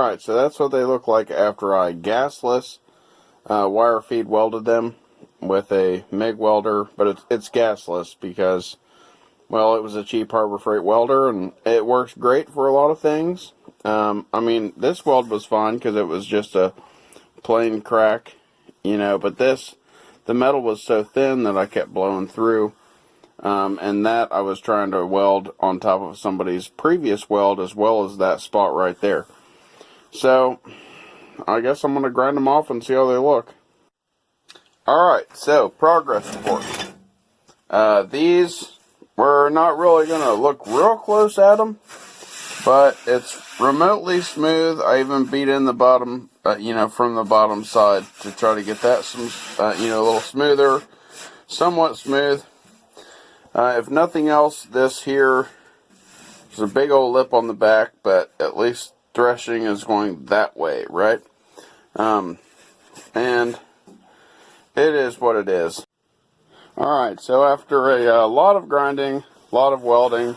Alright, so that's what they look like after I gasless wire feed welded them with a MIG welder, but it's gasless because, well, it was a cheap Harbor Freight welder and it works great for a lot of things. I mean, this weld was fine because it was just a plain crack, you know, but the metal was so thin that I kept blowing through. And that I was trying to weld on top of somebody's previous weld as well as that spot right there. So, I guess I'm going to grind them off and see how they look. Alright, so, progress report. These, we're not really going to look real close at them, but it's remotely smooth. I even beat in the bottom, you know, from the bottom side to try to get that some, you know, a little smoother, somewhat smooth. If nothing else, this here is a big old lip on the back, but at least threshing is going that way, right? And it is what it is. Alright, so after a lot of grinding, a lot of welding,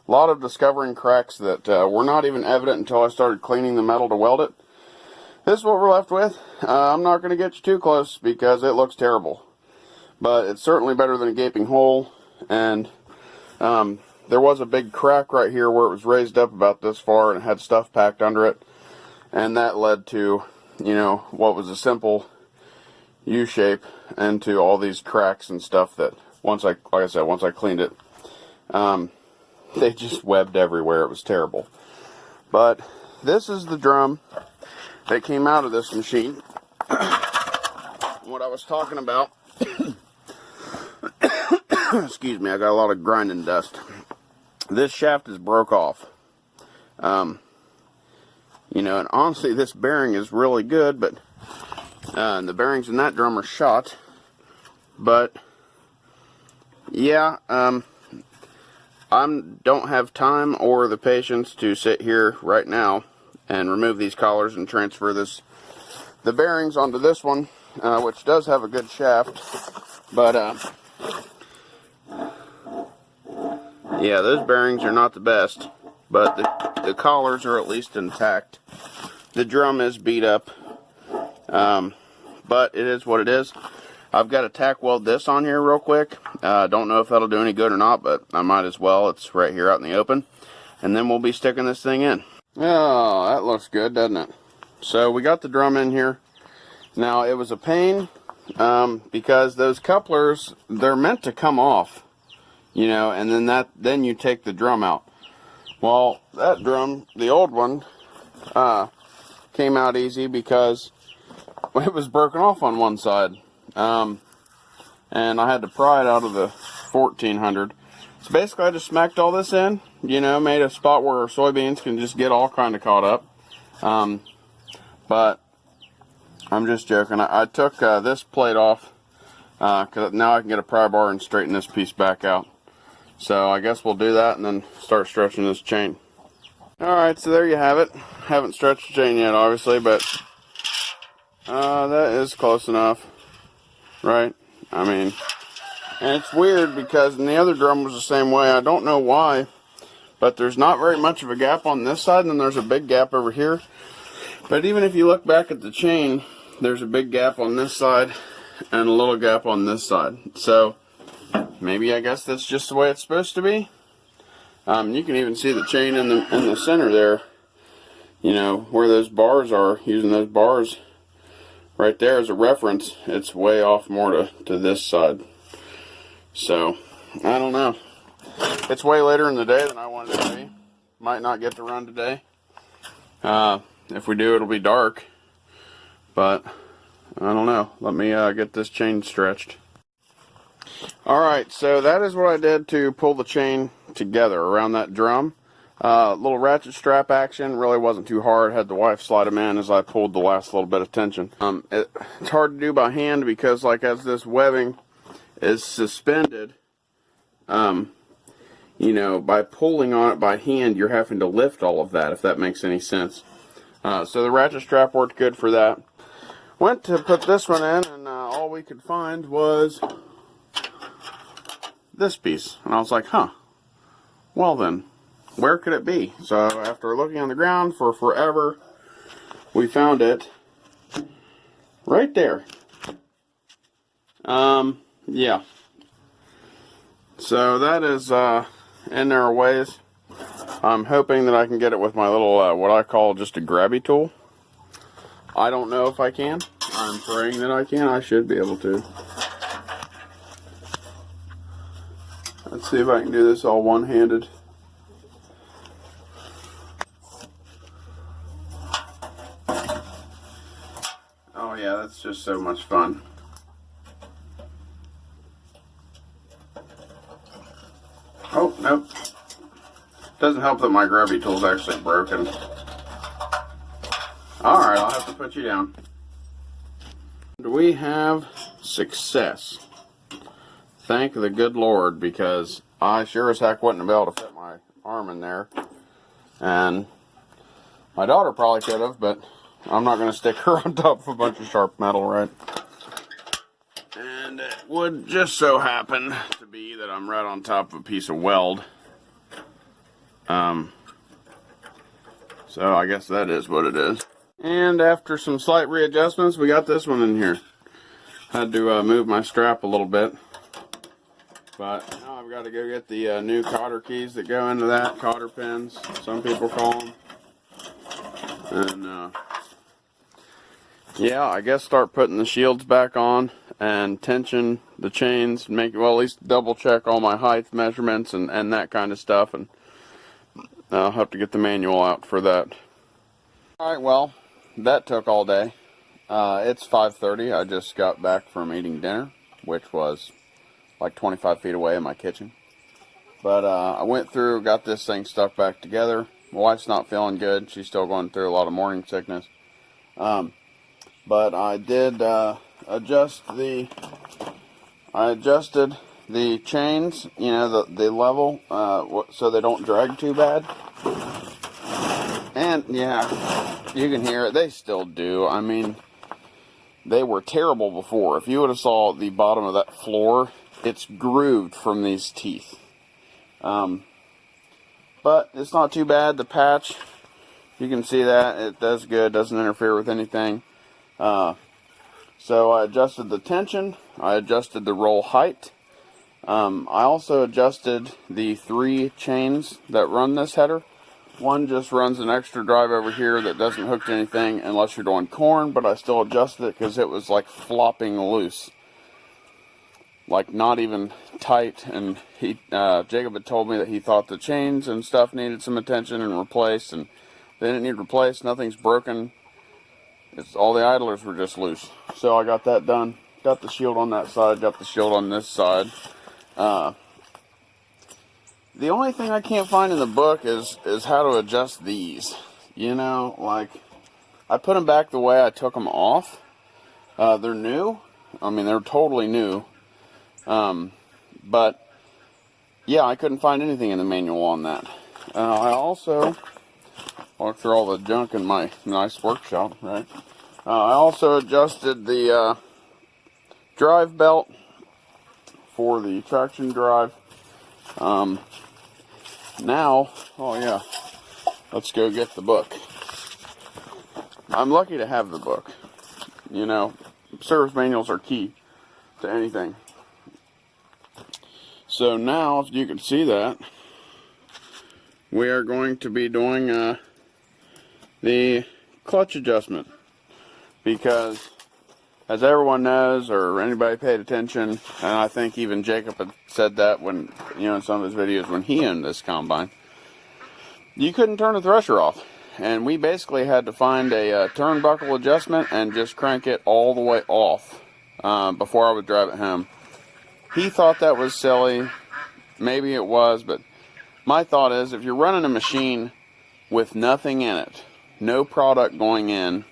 a lot of discovering cracks that were not even evident until I started cleaning the metal to weld it, this is what we're left with. I'm not going to get you too close because it looks terrible. But it's certainly better than a gaping hole. And there was a big crack right here where it was raised up about this far and it had stuff packed under it, and that led to, you know, what was a simple U-shape into all these cracks and stuff that like I said, once I cleaned it, they just webbed everywhere. It was terrible. But this is the drum that came out of this machine. What I was talking about excuse me, I got a lot of grinding dust. This shaft is broke off. You know, and honestly, this bearing is really good, but the bearings in that drum are shot. But yeah, I don't have time or the patience to sit here right now and remove these collars and transfer the bearings onto this one, which does have a good shaft, but yeah, those bearings are not the best, but the collars are at least intact. The drum is beat up, but it is what it is. I've got to tack weld this on here real quick. Don't know if that'll do any good or not, but I might as well. It's right here out in the open. And then we'll be sticking this thing in. Oh, that looks good, doesn't it? So we got the drum in here. Now, it was a pain because those couplers, they're meant to come off. You know, and then you take the drum out. Well, that drum, the old one, came out easy because it was broken off on one side. And I had to pry it out of the 1400. So basically I just smacked all this in, you know, made a spot where soybeans can just get all kind of caught up. But I'm just joking. I took this plate off because now I can get a pry bar and straighten this piece back out. So I guess we'll do that and then start stretching this chain. Alright, so there you have it. Haven't stretched the chain yet, obviously, but that is close enough, right? I mean, and it's weird because in the other drum was the same way. I don't know why, but there's not very much of a gap on this side, and then there's a big gap over here. But even if you look back at the chain, there's a big gap on this side and a little gap on this side. So maybe I guess that's just the way it's supposed to be. You can even see the chain in the center there. You know, where those bars are, using those bars right there as a reference, it's way off more to this side. So, I don't know. It's way later in the day than I wanted it to be. Might not get to run today. If we do, it'll be dark. But, I don't know. Let me get this chain stretched. Alright, so that is what I did to pull the chain together around that drum. Little ratchet strap action, really wasn't too hard. Had the wife slide them in as I pulled the last little bit of tension. It's hard to do by hand because, like, as this webbing is suspended, you know, by pulling on it by hand, you're having to lift all of that, if that makes any sense. So the ratchet strap worked good for that. Went to put this one in, and all we could find was this piece. And I was like, huh, well then, where could it be? So after looking on the ground for forever, we found it right there. Yeah. So that is in there a ways. I'm hoping that I can get it with my little, what I call just a grabby tool. I don't know if I can. I'm praying that I can. I should be able to. Let's see if I can do this all one-handed. Oh yeah, that's just so much fun. Oh, nope. Doesn't help that my grabby tool's actually broken. Alright, I'll have to put you down. We have success. Thank the good Lord, because I sure as heck wouldn't have been able to fit my arm in there. And my daughter probably could have, but I'm not going to stick her on top of a bunch of sharp metal, right? And it would just so happen to be that I'm right on top of a piece of weld. So I guess that is what it is. And after some slight readjustments, we got this one in here. Had to move my strap a little bit. But now I've got to go get the new cotter keys that go into that. Cotter pins, some people call them. And yeah, I guess start putting the shields back on and tension the chains. Make, well, at least double check all my height measurements and that kind of stuff. And I'll have to get the manual out for that. Alright, well, that took all day. It's 5:30. I just got back from eating dinner, which was like 25 feet away in my kitchen. But I went through, got this thing stuck back together. My wife's not feeling good. She's still going through a lot of morning sickness. But I did adjusted the chains, you know, the level, so they don't drag too bad. And yeah, you can hear it. They still do. I mean, they were terrible before. If you would have saw the bottom of that floor, it's grooved from these teeth. But it's not too bad. The patch, you can see that it does good. Doesn't interfere with anything. So I adjusted the tension. I adjusted the roll height. I also adjusted the 3 chains that run this header. One just runs an extra drive over here that doesn't hook to anything unless you're doing corn, but I still adjusted it because it was like flopping loose. Like not even tight, and Jacob had told me that he thought the chains and stuff needed some attention and replaced, and they didn't need replaced. Nothing's broken. It's all the idlers were just loose. So I got that done. Got the shield on that side, got the shield on this side. The only thing I can't find in the book is how to adjust these. You know, like, I put them back the way I took them off. They're new. I mean, they're totally new. But, yeah, I couldn't find anything in the manual on that. I also walked through all the junk in my nice workshop, right? I also adjusted the drive belt for the traction drive. Now, oh yeah, let's go get the book. I'm lucky to have the book. You know, service manuals are key to anything. So now, if you can see that, we are going to be doing the clutch adjustment. Because, as everyone knows, or anybody paid attention, and I think even Jacob had said that when, you know, in some of his videos when he owned this combine, you couldn't turn the Thresher off. And we basically had to find a turnbuckle adjustment and just crank it all the way off before I would drive it home. He thought that was silly. Maybe it was, but my thought is if you're running a machine with nothing in it, no product going in,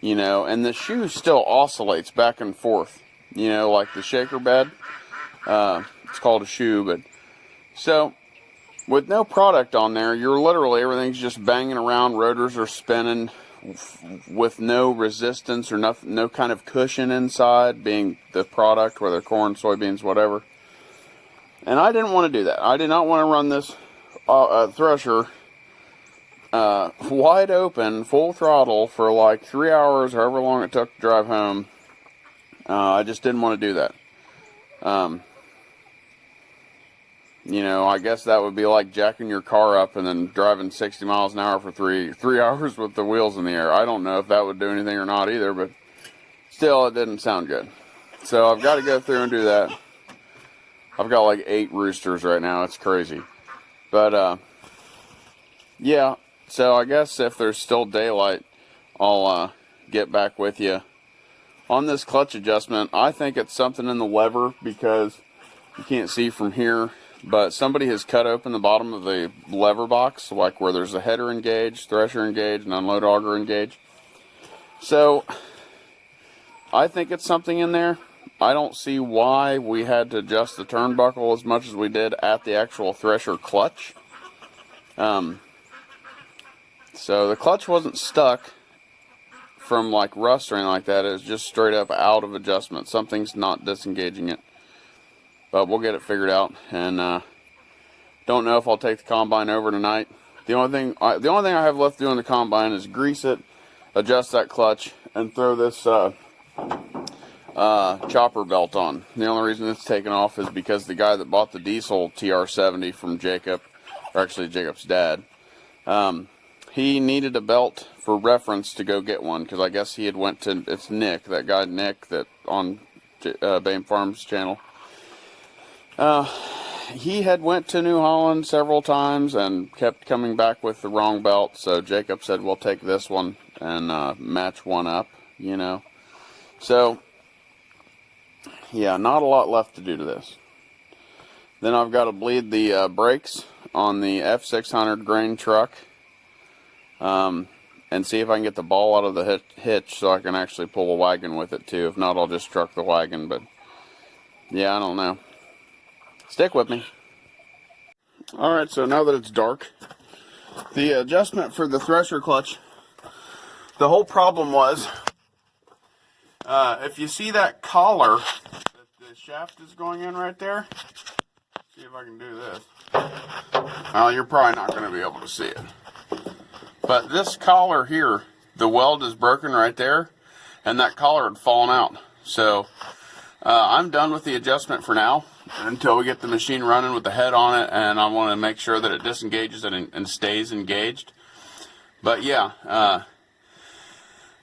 you know, and the shoe still oscillates back and forth, you know, like the shaker bed. It's called a shoe, but so with no product on there, you're literally, everything's just banging around, rotors are spinning with no resistance or no kind of cushion inside, being the product, whether corn, soybeans, whatever. And I didn't want to do that. I did not want to run this Thresher wide open, full throttle for like 3 hours, however long it took to drive home. I just didn't want to do that. You know, I guess that would be like jacking your car up and then driving 60 miles an hour for three hours with the wheels in the air. I don't know if that would do anything or not either, but still, it didn't sound good. So I've got to go through and do that. I've got like 8 roosters right now. It's crazy. But, yeah. So I guess if there's still daylight, I'll get back with you. On this clutch adjustment, I think it's something in the lever because you can't see from here. But somebody has cut open the bottom of the lever box, like where there's a header engaged, thresher engaged, and unload auger engaged. So I think it's something in there. I don't see why we had to adjust the turnbuckle as much as we did at the actual thresher clutch. So the clutch wasn't stuck from like rust or anything like that. It was just straight up out of adjustment. Something's not disengaging it. But we'll get it figured out, and don't know if I'll take the combine over tonight. The only thing I have left to do on the combine is grease it, adjust that clutch, and throw this chopper belt on. The only reason it's taken off is because the guy that bought the diesel TR70 from Jacob, or actually Jacob's dad, he needed a belt for reference to go get one, because I guess he had went to, it's Nick, that guy Nick that on Bame Farms channel. He had went to New Holland several times and kept coming back with the wrong belt, so Jacob said, we'll take this one and match one up, you know. So, yeah, not a lot left to do to this. Then I've got to bleed the brakes on the F600 grain truck and see if I can get the ball out of the hitch so I can actually pull a wagon with it too. If not, I'll just truck the wagon, but yeah, I don't know. Stick with me. Alright, so now that it's dark, the adjustment for the thresher clutch, the whole problem was, if you see that collar that the shaft is going in right there, see if I can do this. Well, you're probably not going to be able to see it. But this collar here, the weld is broken right there, and that collar had fallen out. So, I'm done with the adjustment for now until we get the machine running with the head on it, and I want to make sure that it disengages and stays engaged. But yeah, I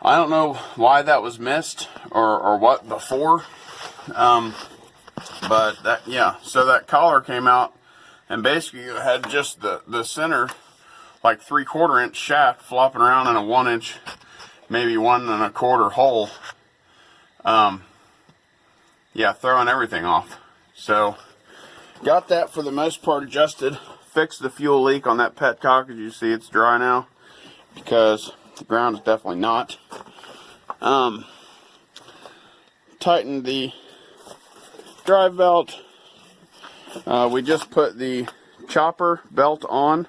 don't know why that was missed or what before, but that, yeah, so that collar came out and basically you had just the center like 3/4 inch shaft flopping around in a 1 inch, maybe 1 1/4 hole. Yeah, throwing everything off. So, got that for the most part adjusted. Fixed the fuel leak on that petcock. As you see, it's dry now because the ground is definitely not. Tightened the drive belt. We just put the chopper belt on,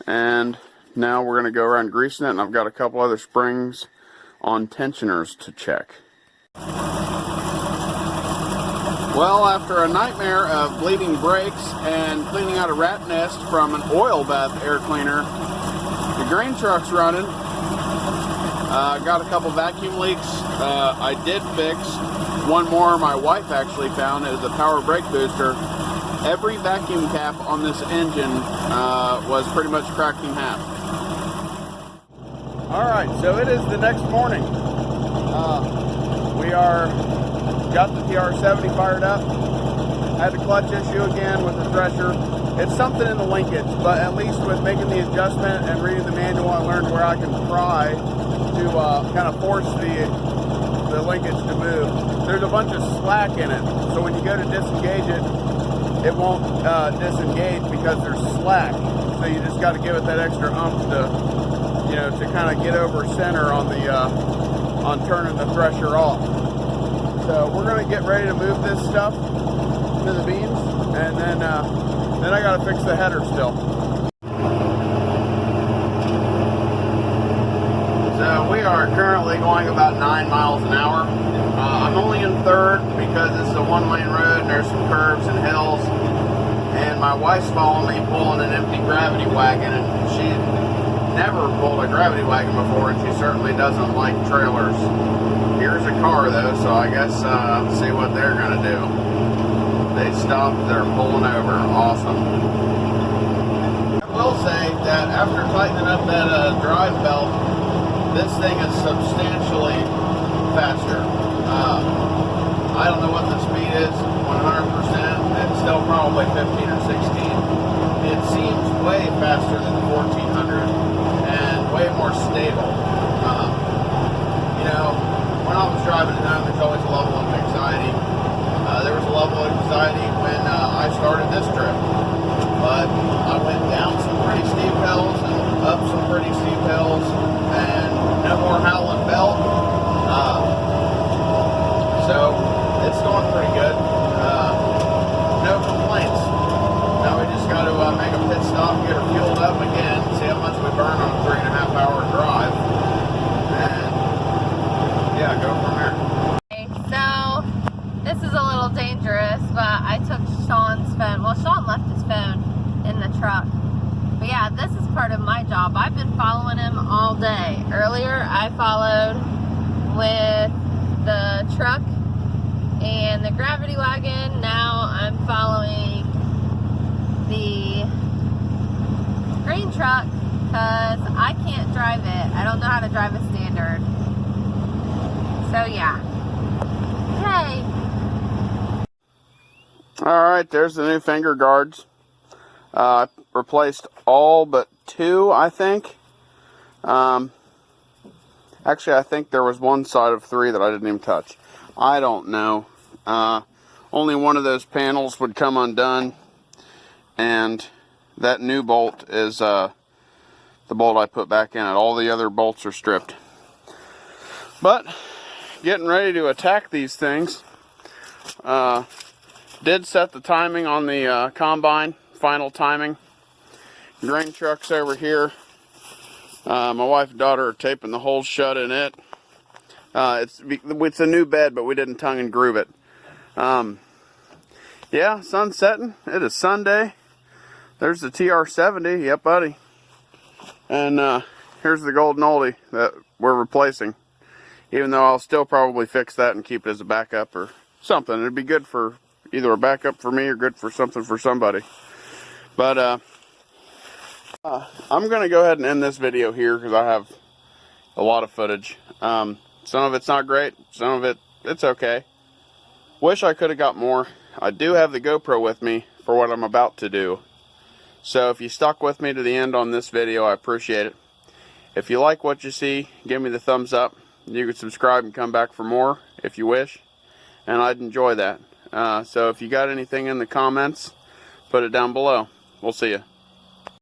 and now we're going to go around greasing it, and I've got a couple other springs on tensioners to check. Well, after a nightmare of bleeding brakes and cleaning out a rat nest from an oil bath air cleaner, the grain truck's running. Got a couple vacuum leaks. I did fix one more my wife actually found. It was a power brake booster. Every vacuum cap on this engine was pretty much cracked in half. Alright, so it is the next morning. We got the TR70 fired up. Had the clutch issue again with the Thresher. It's something in the linkage, but at least with making the adjustment and reading the manual, I learned where I can pry to kind of force the linkage to move. There's a bunch of slack in it, so when you go to disengage it, it won't disengage because there's slack. So you just got to give it that extra umph to, you know, to kind of get over center on the on turning the Thresher off. So we're going to get ready to move this stuff to the beams, and then I got to fix the header still. So we are currently going about 9 miles an hour. I'm only in third because it's a one-lane road and there's some curves and hills. And my wife's following me pulling an empty gravity wagon, and never pulled a gravity wagon before, and she certainly doesn't like trailers. Here's a car though, so I guess see what they're gonna do. They stopped, they're pulling over. Awesome. I will say that after tightening up that drive belt, this thing is substantially faster. I don't know what the speed is 100%. It's still probably 15 or 16. It seems way faster than the 1400 and way more stable. You know, when I was driving it home, there's always a level of anxiety. There was a level of anxiety when I started this trip. But I went down some pretty steep hills and up some pretty steep hills, and no more Holland belt. So it's going pretty good. No complaints. Now we just got to make a pit stop, get her fueled up again, see how much we burn on a 3.5 hour drive, and yeah, go from there. Okay, so this is a little dangerous, but I took Sean's phone. Well, Sean left his phone in the truck. But yeah, this is part of my job. I've been following him all day. Earlier, I followed with the truck and the gravity wagon. Now I'm following the green truck because I can't drive it. I don't know how to drive a standard. So yeah. Okay. Alright, there's the new finger guards. Replaced all but 2, I think. Actually, I think there was one side of 3 that I didn't even touch. I don't know. Only one of those panels would come undone, and that new bolt is the bolt I put back in it. All the other bolts are stripped. But getting ready to attack these things. Did set the timing on the combine, final timing. Grain truck's over here. My wife and daughter are taping the holes shut in it. It's a new bed, but we didn't tongue and groove it. Yeah, sun's setting. It is Sunday. There's the TR70. Yep, buddy. And here's the golden oldie that we're replacing. Even though I'll still probably fix that and keep it as a backup or something. It'd be good for either a backup for me or good for something for somebody. But I'm going to go ahead and end this video here because I have a lot of footage. Some of it's not great. Some of it, it's okay. Wish I could have got more. I do have the GoPro with me for what I'm about to do. So if you stuck with me to the end on this video, I appreciate it. If you like what you see, give me the thumbs up. You can subscribe and come back for more if you wish. And I'd enjoy that. So if you got anything in the comments, put it down below. We'll see you.